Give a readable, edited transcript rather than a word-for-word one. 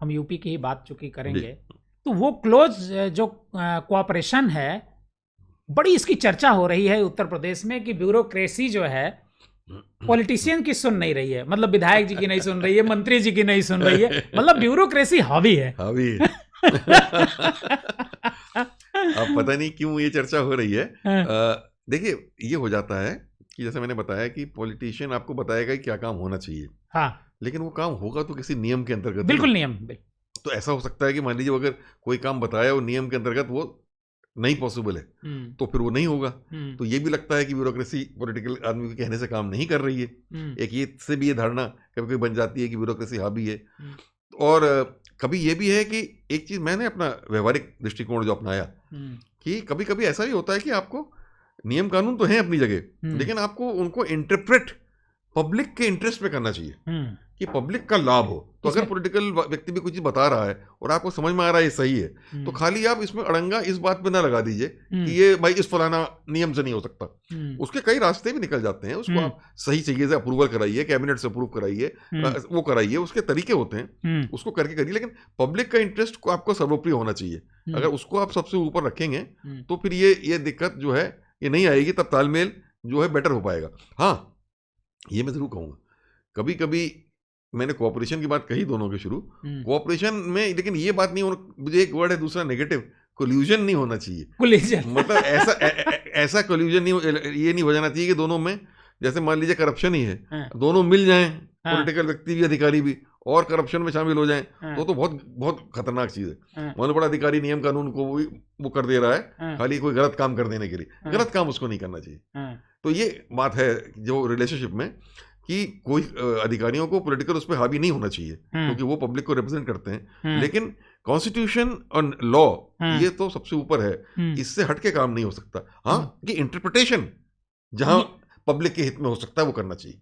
हम यूपी की ही बात चूंकि करेंगे, जी। तो वो क्लोज जो कोऑपरेशन है, बड़ी इसकी चर्चा हो रही है उत्तर प्रदेश में कि ब्यूरोक्रेसी जो है पॉलिटिशियन की सुन नहीं रही है, मतलब विधायक जी की नहीं सुन रही है, मंत्री जी की नहीं सुन रही है, मतलब ब्यूरोक्रेसी हावी है। हावी है। अब पता नहीं क्यों ये चर्चा हो रही है। देखिए, ये हो जाता है कि जैसे मैंने बताया कि पॉलिटिशियन आपको बताएगा कि क्या काम होना चाहिए, हाँ, लेकिन वो काम होगा तो किसी नियम के अंतर्गत ही बिल्कुल ना। नियम। तो ऐसा हो सकता है कि मान लीजिए अगर कोई काम बताया और नियम के अंतर्गत वो नहीं पॉसिबल है, तो फिर वो नहीं होगा। तो ये भी लगता है कि ब्यूरोक्रेसी पॉलिटिकल आदमी के कहने से काम नहीं कर रही है। एक ये से भी ये धारणा कभी कभी बन जाती है कि ब्यूरोक्रेसी हावी है। और कभी ये भी है कि एक चीज मैंने अपना व्यवहारिक दृष्टिकोण जो अपनाया कि कभी कभी ऐसा भी होता है कि आपको नियम कानून तो हैं अपनी जगह, लेकिन आपको उनको इंटरप्रेट पब्लिक के इंटरेस्ट में करना चाहिए कि पब्लिक का लाभ हो। तो अगर पॉलिटिकल व्यक्ति भी कुछ चीज बता रहा है और आपको समझ में आ रहा है ये सही है, तो खाली आप इसमें अड़ंगा इस बात पे ना लगा दीजिए कि ये भाई इस फलाना नियम से नहीं हो सकता। उसके कई रास्ते भी निकल जाते हैं। उसको आप सही चाहिए से अप्रूवल कराइए, कैबिनेट से अप्रूव कराइए, वो कराइए, उसके तरीके होते हैं, उसको करके करिए, लेकिन पब्लिक का इंटरेस्ट को आपको सर्वोपरि होना चाहिए। अगर उसको आप सबसे ऊपर रखेंगे तो फिर ये दिक्कत जो है ये नहीं आएगी, तब तालमेल जो है बेटर हो पाएगा। हाँ, ये मैं जरूर कहूँगा, कभी कभी मैंने कोऑपरेशन की बात कही दोनों के शुरू, कोऑपरेशन में, लेकिन ये बात नहीं होना, मुझे एक वर्ड है दूसरा नेगेटिव, कोल्यूजन नहीं होना चाहिए। कोल्यूजन मतलब ऐसा कोल्यूजन नहीं, ये नहीं हो जाना चाहिए कि दोनों में, जैसे मान लीजिए करप्शन ही है, दोनों मिल जाएं, पॉलिटिकल व्यक्ति भी अधिकारी भी, और करप्शन में शामिल हो जाएं, तो बहुत बहुत खतरनाक चीज है। मान लो बड़ा अधिकारी नियम कानून को वो कर दे रहा है खाली कोई गलत काम कर देने के लिए, गलत काम उसको नहीं करना चाहिए। तो ये बात है जो रिलेशनशिप में कि कोई अधिकारियों को पॉलिटिकल उस पर हावी नहीं होना चाहिए, क्योंकि वो पब्लिक को रिप्रेजेंट करते हैं, लेकिन कॉन्स्टिट्यूशन और लॉ ये तो सबसे ऊपर है, इससे हटके काम नहीं हो सकता। हाँ, कि इंटरप्रिटेशन जहां पब्लिक के हित में हो सकता है वो करना चाहिए।